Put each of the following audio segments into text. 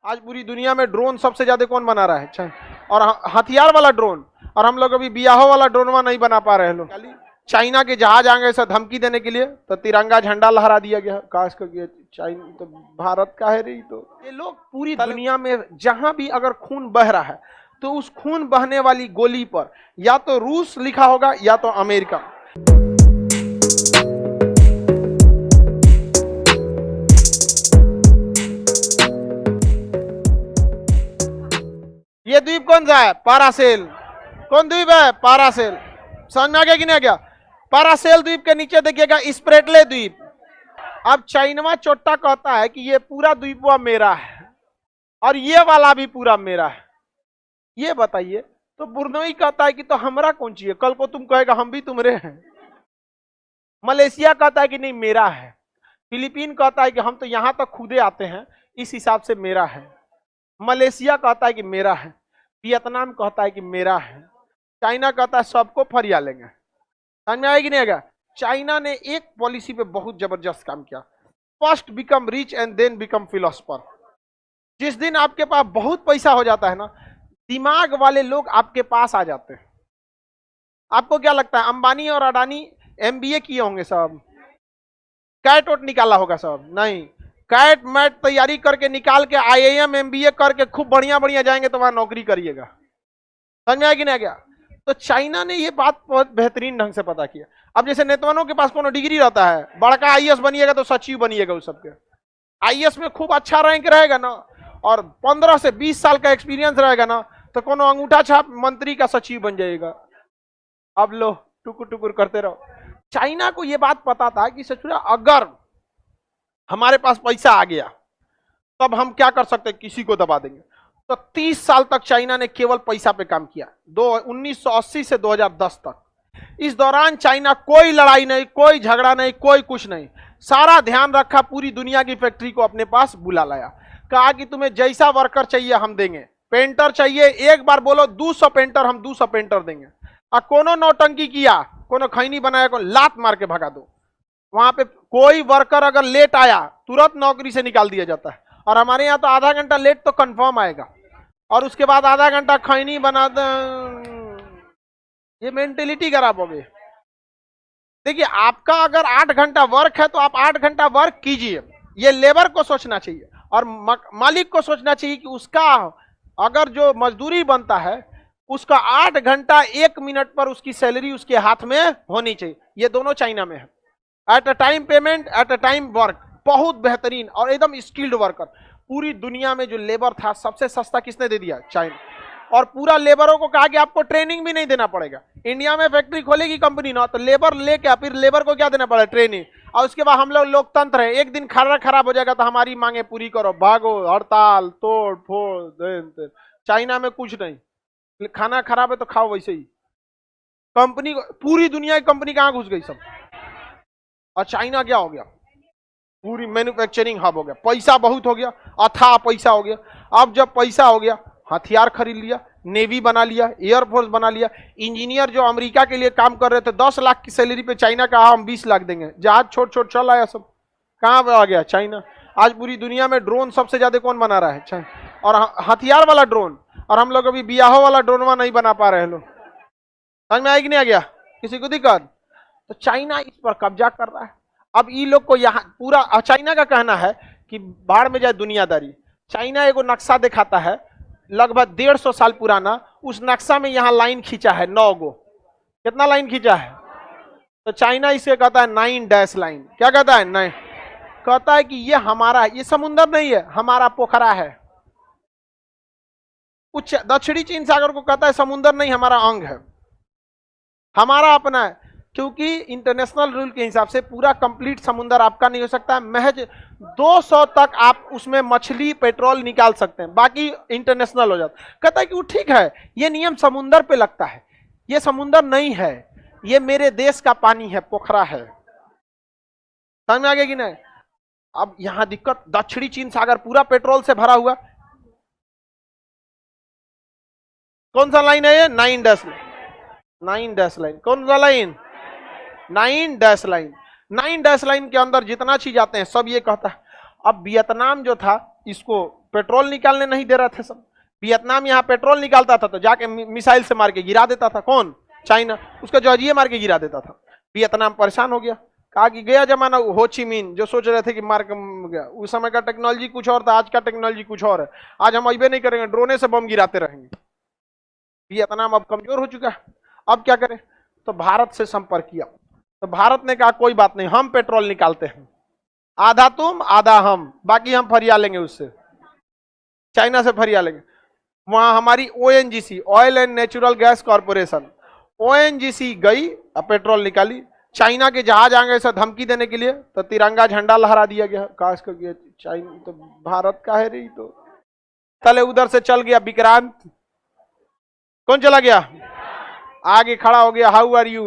आज पूरी दुनिया में ड्रोन सबसे ज्यादा कौन बना रहा है? अच्छा, और हथियार वाला ड्रोन, और हम लोग अभी बियाहों वाला ड्रोनवा नहीं बना पा रहे हैं लोग। चाइना के जहाज आ गए सब धमकी देने के लिए, तो तिरंगा झंडा लहरा दिया गया। काश कर चाइना तो भारत का है रही। तो ये लोग पूरी दुनिया में जहां भी अगर खून बह रहा है तो उस खून बहने वाली गोली पर या तो रूस लिखा होगा या तो अमेरिका। ये द्वीप कौन सा है? पारासेल। कौन द्वीप है? पारासेल। समझ में आ गया कि नहीं आ गया? पारासेल द्वीप के नीचे देखिएगा स्प्रेटले द्वीप। अब चाइनवा चोट्टा कहता है कि ये पूरा द्वीप वो मेरा है और ये वाला भी पूरा मेरा है। ये बताइए, तो बुर्नोई कहता है कि तो हमरा कौन चाहिए? कल को तुम कहेगा हम भी तुम्हारे हैं। मलेशिया कहता है कि नहीं मेरा है। फिलीपीन कहता है कि हम तो यहां तक खुदे आते हैं, इस हिसाब से मेरा है। मलेशिया कहता है कि मेरा है। वियतनाम कहता है कि मेरा है। चाइना कहता है सबको फरिया लेंगे। समझ में आएगी नहीं आएगा? चाइना ने एक पॉलिसी पे बहुत जबरदस्त काम किया। First become rich and then become philosopher. जिस दिन आपके पास बहुत पैसा हो जाता है ना, दिमाग वाले लोग आपके पास आ जाते हैं। आपको क्या लगता है अंबानी और अडानी एमबीए किए होंगे सब? कैट वोट निकाला होगा सब? नहीं, कैट मैट तैयारी करके निकाल के आईआईएम एमबीए करके खूब बढ़िया बढ़िया जाएंगे तो वहां नौकरी करिएगा। समझ में आया कि नहीं गया? तो चाइना ने ये बात बहुत बेहतरीन ढंग से पता किया। अब जैसे नेताओं के पास कोनो डिग्री रहता है, बड़का आईएएस बनिएगा तो सचिव बनिएगा उस सबके। आईएएस में खूब अच्छा रैंक रहेगा ना और 15 से 20 साल का एक्सपीरियंस रहेगा ना, तो कोनो अंगूठा छाप मंत्री का सचिव बन जाएगा। अब लो टुकुर टुकुर करते रहो। चाइना को यह बात पता था कि सचुरा अगर हमारे पास पैसा आ गया तब हम क्या कर सकते हैं, किसी को दबा देंगे। तो 30 साल तक चाइना ने केवल पैसा पे काम किया, 1980 से 2010 तक। इस दौरान चाइना कोई लड़ाई नहीं, कोई झगड़ा नहीं, कोई कुछ नहीं, सारा ध्यान रखा, पूरी दुनिया की फैक्ट्री को अपने पास बुला लाया। कहा कि तुम्हें जैसा वर्कर चाहिए हम देंगे, पेंटर चाहिए एक बार बोलो 200 पेंटर, हम 200 पेंटर देंगे। और कोनो नौटंकी किया, कोनो खैनी बनाया, को लात मार के भगा दो। वहां पे कोई वर्कर अगर लेट आया तुरंत नौकरी से निकाल दिया जाता है। और हमारे यहाँ तो आधा घंटा लेट तो कंफर्म आएगा और उसके बाद आधा घंटा खैनी बना दे। ये मेंटेलिटी खराब हो गई। देखिए, आपका अगर 8 घंटा वर्क है तो आप 8 घंटा वर्क कीजिए, ये लेबर को सोचना चाहिए और मालिक को सोचना चाहिए कि उसका अगर जो मजदूरी बनता है उसका 8 घंटा 1 मिनट पर उसकी सैलरी उसके हाथ में होनी चाहिए। ये दोनों चाइना में है। At a time payment, at a time work, बहुत बेहतरीन और एकदम स्किल्ड वर्कर। पूरी दुनिया में जो लेबर था सबसे सस्ता किसने दे दिया? चाइना। और पूरा लेबरों को कहा कि आपको ट्रेनिंग भी नहीं देना पड़ेगा। इंडिया में फैक्ट्री खोलेगी कंपनी ना तो लेबर लेके फिर लेबर को क्या देना पड़ेगा? ट्रेनिंग। और उसके बाद हम लोग लोकतंत्र है, एक दिन खाना खराब हो जाएगा तो हमारी मांगे पूरी करो, भागो, हड़ताल, तोड़ फोड़। चाइना में कुछ नहीं, खाना खराब है तो खाओ वैसे ही। कंपनी, पूरी दुनिया की कंपनी कहां घुस गई सब। और चाइना क्या हो गया? पूरी मैन्युफैक्चरिंग हब हो गया। पैसा बहुत हो गया, अथाह पैसा हो गया। अब जब पैसा हो गया, हथियार खरीद लिया, नेवी बना लिया, एयरफोर्स बना लिया। इंजीनियर जो अमेरिका के लिए काम कर रहे थे 10 लाख की सैलरी पे, चाइना कहा हम 20 लाख देंगे। जहाज छोट छोट चल आया सब, कहां पे आ गया? चाइना। आज पूरी दुनिया में ड्रोन सबसे ज्यादा कौन बना रहा है? चाइना। और हथियार वाला ड्रोन, और हम लोग अभी बियाहों वाला ड्रोनवा नहीं बना पा रहे हैं लोग। समझ में आएगी नहीं आ गया? किसी को दिक्कत? तो चाइना इस पर कब्जा कर रहा है। अब ये लोग को यहाँ पूरा, चाइना का कहना है कि बाढ़ में जाए दुनियादारी। चाइना एगो नक्शा दिखाता है लगभग 150 साल पुराना, उस नक्शा में यहाँ लाइन खींचा है 9 गो। कितना लाइन खींचा है? तो चाइना इसे कहता है 9 डैश लाइन। क्या कहता है? 9। कहता है कि ये हमारा है, ये समुंदर नहीं है, हमारा पोखरा है। कुछ दक्षिणी चीन सागर को कहता है समुंदर नहीं, हमारा अंग है, हमारा अपना है। क्योंकि इंटरनेशनल रूल के हिसाब से पूरा कंप्लीट समुंदर आपका नहीं हो सकता है। महज 200 तक आप उसमें मछली पेट्रोल निकाल सकते हैं, बाकी इंटरनेशनल हो जाता। कहता है कि वो ठीक है, ये नियम समुंदर पे लगता है, ये समुंदर नहीं है, ये मेरे देश का पानी है, पोखरा है। समझ में आ गया कि नहीं? अब यहां दिक्कत, दक्षिणी चीन सागर पूरा पेट्रोल से भरा हुआ। कौन सा लाइन है ये? 9 डैश लाइन। 9 dash line. कौन सा line? 9 dash line. 9 dash line के अंदर जितना चीज आते हैं सब ये कहता है। अब वियतनाम जो था इसको पेट्रोल निकालने नहीं दे रहे थे सब। वियतनाम यहाँ पेट्रोल निकालता था तो जाके मिसाइल से मार के गिरा देता था। कौन? चाइना। उसका जॉर्जिया मार के गिरा देता था। वियतनाम परेशान हो गया, कहा कि गया जमाना हो ची मिन जो सोच रहे थे कि मार गया। उस समय का टेक्नोलॉजी कुछ और था, आज का टेक्नोलॉजी कुछ और है। आज हम अबे नहीं करेंगे, ड्रोने से बम गिराते रहेंगे। वियतनाम अब कमजोर हो चुका है। अब क्या करें? तो भारत से संपर्क किया। तो भारत ने कहा कोई बात नहीं, हम पेट्रोल निकालते हैं, आधा तुम आधा हम, बाकी हम फरिया लेंगे उससे, चाइना से फरिया लेंगे। वहां हमारी ONGC, oil and natural gas corporation, ONGC गई और पेट्रोल निकाली। चाइना के जहाज आ गए सब धमकी देने के लिए, तो तिरंगा झंडा लहरा दिया गया। काश कर गया चाइना तो भारत का है रही। तो तले उधर से चल गया विक्रांत। कौन चला गया? आगे खड़ा हो गया, हाउ आर यू,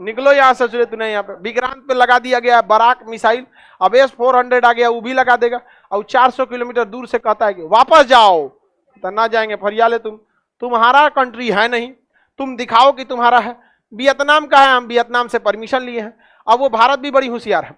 निकलो यहां से, तूने यहाँ पे। विक्रांत पे लगा दिया गया बराक मिसाइल। अब S-400 आ गया, वो भी लगा देगा। और 400 किलोमीटर दूर से कहता है कि वापस जाओ, तो ना जाएंगे, फरिया ले तुम, तुम्हारा कंट्री है नहीं, तुम दिखाओ कि तुम्हारा है। वियतनाम का है, हम वियतनाम से परमिशन लिए हैं। अब वो भारत भी बड़ी होशियार है,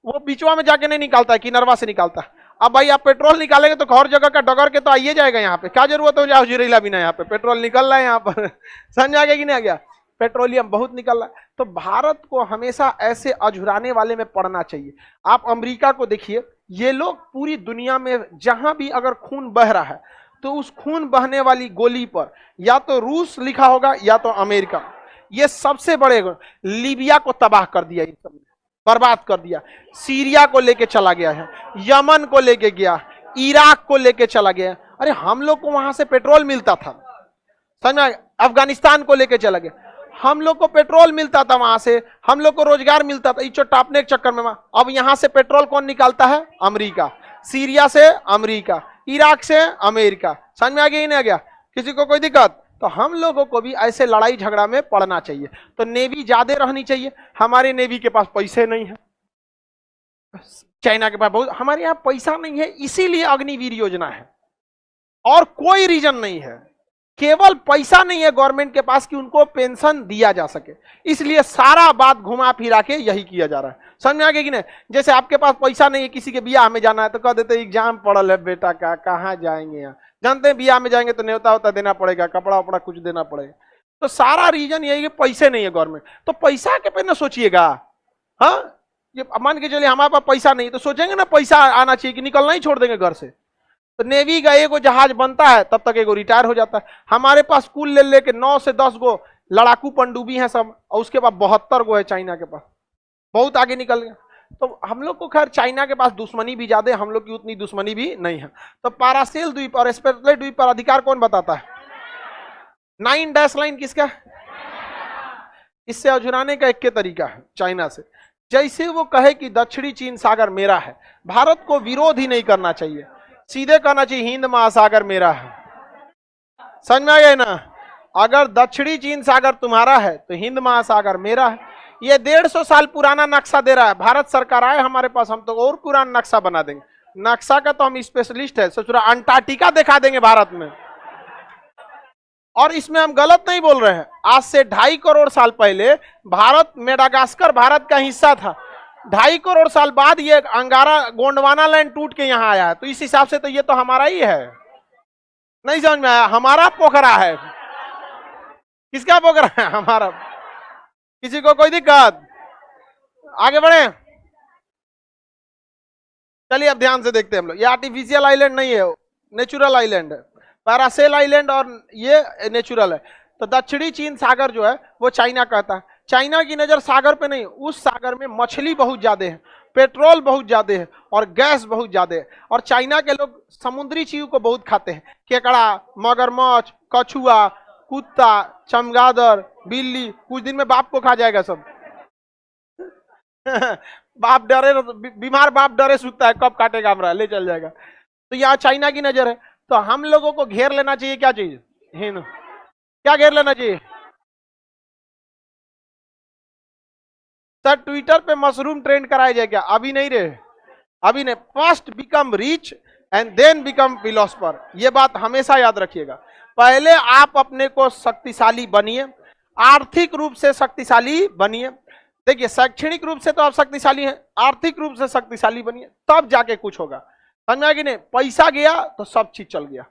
वो बीचवा में जाके नहीं निकालता है, किनरवा से निकालता है। अब भाई आप पेट्रोल निकालेंगे तो हर जगह का डगर के तो आइए जाएगा यहाँ पे, क्या जरूरत हो जाओ जिरेला बिना, यहाँ पे पेट्रोल निकल रहा है यहाँ पर समझ आ गया कि नहीं आ गया? पेट्रोलियम बहुत निकल रहा है। तो भारत को हमेशा ऐसे अझुराने वाले में पड़ना चाहिए। आप अमेरिका को देखिए, ये लोग पूरी दुनिया में जहां भी अगर खून बह रहा है तो उस खून बहने वाली गोली पर या तो रूस लिखा होगा या तो अमेरिका। ये सबसे बड़े, लीबिया को तबाह कर दिया, इन सब बर्बाद कर दिया। सीरिया को लेके चला गया है, यमन को लेके गया, इराक को लेके चला गया। अरे हम लोग को वहां से पेट्रोल मिलता था, समझ में? अफगानिस्तान को लेके चला गया, हम लोग को पेट्रोल मिलता था वहां से, हम लोग को रोजगार मिलता था। इच्चो टापने के चक्कर में अब यहां से पेट्रोल कौन निकालता है? अमेरिका। सीरिया से अमेरिका, इराक से अमेरिका। समझ में आ गया ही नहीं आ गया? किसी को कोई दिक्कत? तो हम लोगों को भी ऐसे लड़ाई झगड़ा में पड़ना चाहिए। तो नेवी ज्यादा रहनी चाहिए। हमारे नेवी के पास पैसे नहीं है, चाइना के पास बहुत, हमारे यहाँ पैसा नहीं है, इसीलिए अग्निवीर योजना है, और कोई रीजन नहीं है। केवल पैसा नहीं है गवर्नमेंट के पास कि उनको पेंशन दिया जा सके, इसलिए सारा बात घुमा फिरा के यही किया जा रहा है। समझ में आ गया कि नहीं? जैसे आपके पास पैसा नहीं है, किसी के ब्याह में जाना है तो कह देते एग्जाम पड़ल है बेटा का, कहाँ जाएंगे यहाँ, जानते हैं ब्याह में जाएंगे तो न्योता होता देना पड़ेगा, कपड़ा वपड़ा कुछ देना पड़ेगा। तो सारा रीजन यही कि पैसे नहीं है गवर्नमेंट। तो पैसा के पे ना सोचिएगा। हाँ, ये मान के चलिए हमारे पास पैसा नहीं तो सोचेंगे ना पैसा आना चाहिए कि निकलना ही छोड़ देंगे घर से। तो नेवी का एगो जहाज बनता है तब तक एगो रिटायर हो जाता है। हमारे पास कुल ले लेके 9 से 10 गो लड़ाकू पनडुब्बी हैं सब, और उसके बाद 72 गो है चाइना के पास, बहुत आगे निकल गया। तो हम लोग को खैर चाइना के पास दुश्मनी भी ज्यादा है, हम लोग की उतनी दुश्मनी भी नहीं है। तो पारासेल द्वीप और स्पेटलेट द्वीप पर अधिकार कौन बताता है? 9 डैश लाइन किसका? इससे अझुराने का एक के तरीका है चाइना से, जैसे वो कहे कि दक्षिणी चीन सागर मेरा है, भारत को विरोध ही नहीं करना चाहिए, सीधे कहना चाहिए हिंद महासागर मेरा है। समझ में आ गया ना? अगर दक्षिणी चीन सागर तुम्हारा है तो हिंद महासागर मेरा है। ये 150 साल पुराना नक्शा दे रहा है भारत सरकार, आए हमारे पास, हम तो और पुराना नक्शा बना देंगे। नक्शा का तो हम स्पेशलिस्ट है, सोच रहा अंटार्कटिका दिखा देंगे भारत में। और इसमें हम गलत नहीं बोल रहे हैं, आज से 2.5 करोड़ साल पहले भारत, मेडागास्कर भारत का हिस्सा था। 2.5 करोड़ साल बाद ये अंगारा गोंडवाना लैंड टूट के यहाँ आया है, तो इस हिसाब से तो ये तो हमारा ही है। नहीं समझ में आया? हमारा पोखरा है। किसका पोखरा है? हमारा। किसी को कोई दिक्कत? आगे बढ़े, चलिए अब ध्यान से देखते हैं हम लोग। ये आर्टिफिशियल आइलैंड नहीं है, नेचुरल आइलैंड है। पैरासेल आइलैंड और ये नेचुरल है। तो दक्षिणी चीन सागर जो है वो चाइना कहता है। चाइना की नजर सागर पे नहीं, उस सागर में मछली बहुत ज्यादा है, पेट्रोल बहुत ज्यादा है और गैस बहुत ज्यादा है। और चाइना के लोग समुद्री जीव को बहुत खाते हैं, केकड़ा, मगरमच्छ, कछुआ, कुत्ता, चमगादड़, बिल्ली। कुछ दिन में बाप को खा जाएगा सब बाप डरे, बीमार बाप डरे सूखता है, कब काटेगा हमरा, ले चल जाएगा। तो यहाँ चाइना की नजर है। तो हम लोगों को घेर लेना चाहिए क्या चीज? हिंद। क्या घेर लेना चाहिए? सर ट्विटर पे मशरूम ट्रेंड कराया जाए क्या? अभी नहीं रहे, अभी नहीं। First become rich and then become philosopher, ये बात हमेशा याद रखिएगा। पहले आप अपने को शक्तिशाली बनिए, आर्थिक रूप से शक्तिशाली बनिए। देखिए शैक्षणिक रूप से तो आप शक्तिशाली हैं, आर्थिक रूप से शक्तिशाली बनिए, तब जाके कुछ होगा। समझ में आया कि नहीं? पैसा गया तो सब चीज चल गया,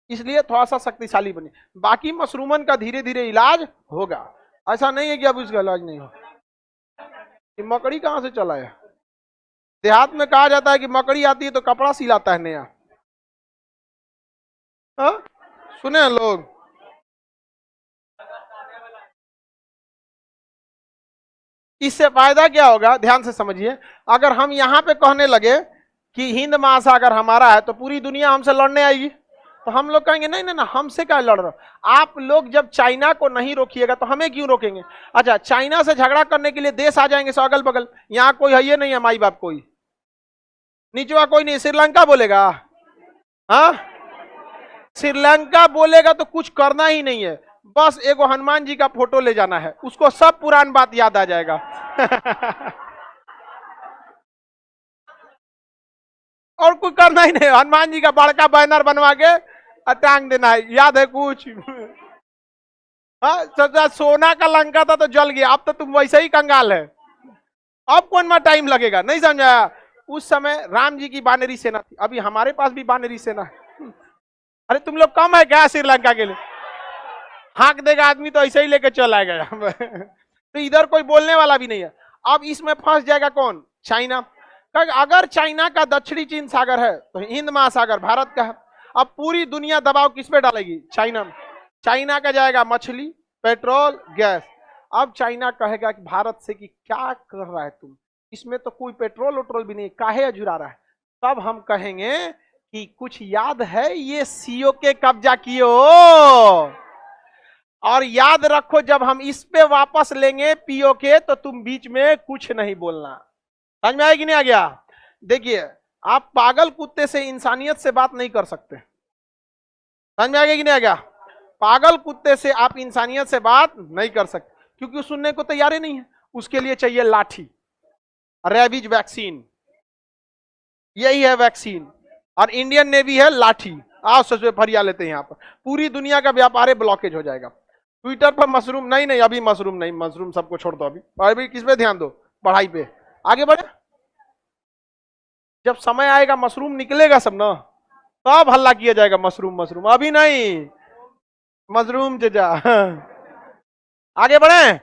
इसलिए थोड़ा सा शक्तिशाली बने। बाकी मशरूमन का धीरे धीरे इलाज होगा, ऐसा नहीं है कि अब इसका इलाज नहीं हो। मकड़ी कहां से चला है? देहात में कहा जाता है कि मकड़ी आती है तो कपड़ा सिलाता है नया। हाँ? सुने हैं लोग? इससे फायदा क्या होगा, ध्यान से समझिए। अगर हम यहां पे कहने लगे कि हिंद महासागर हमारा है तो पूरी दुनिया हमसे लड़ने आएगी, तो हम लोग कहेंगे नहीं नहीं ना, हमसे क्या लड़ रहे हो आप लोग? जब चाइना को नहीं रोकिएगा तो हमें क्यों रोकेंगे? अच्छा, चाइना से झगड़ा करने के लिए देश आ जाएंगे अगल बगल, यहाँ कोई है ये नहीं है, माई बाप कोई नीचवा कोई नहीं। श्रीलंका बोलेगा, हाँ श्रीलंका बोलेगा तो कुछ करना ही नहीं है, बस एगो हनुमान जी का फोटो ले जाना है, उसको सब पुरान बात याद आ जाएगा। और कुछ करना ही नहीं, हनुमान जी का बड़का बैनर बनवा के टांग देना है, याद है कुछ? हाँ, सोना का लंका था तो जल गया, अब तो तुम वैसे ही कंगाल है, अब कौन में टाइम लगेगा? नहीं समझाया? उस समय राम जी की बानरी सेना थी, अभी हमारे पास भी बानरी सेना है। अरे तुम लोग कम है क्या श्रीलंका के लिए? हाँक देगा आदमी तो ऐसे ही लेके चल आएगा। तो इधर कोई बोलने वाला भी नहीं है। अब इसमें फंस जाएगा कौन? चाइना। अगर चाइना का दक्षिणी चीन सागर है तो हिंद महासागर भारत का है। अब पूरी दुनिया दबाव किस पे डालेगी? चाइना। चाइना का जाएगा मछली, पेट्रोल, गैस। अब चाइना कहेगा कि भारत से कि क्या कर रहा है तुम, इसमें तो कोई पेट्रोल वोट्रोल भी नहीं, काहे अजुरा रहा है? तब हम कहेंगे कि कुछ याद है ये सीओ के कब्जा किए हो, और याद रखो जब हम इस पे वापस लेंगे पीओ के तो तुम बीच में कुछ नहीं बोलना। समझ में आया कि नहीं आ गया? देखिए, आप पागल कुत्ते से इंसानियत से बात नहीं कर सकते। समझ में आ गया कि नहीं आ गया? पागल कुत्ते से आप इंसानियत से बात नहीं कर सकते, क्योंकि सुनने को तैयार ही नहीं है। उसके लिए चाहिए लाठी, रेबीज वैक्सीन, यही है वैक्सीन। और इंडियन नेवी है लाठी। आओ सच फरिया लेते हैं, यहाँ पर पूरी दुनिया का व्यापार ब्लॉकेज हो जाएगा। ट्विटर पर मशरूम नहीं नहीं, अभी मशरूम नहीं, मशरूम सबको छोड़ दो। अभी किस पे ध्यान दो? पढ़ाई पे आगे बढ़े। जब समय आएगा मशरूम निकलेगा सब ना, तब हल्ला किया जाएगा मशरूम मशरूम, अभी नहीं। मशरूम जा आगे बढ़े।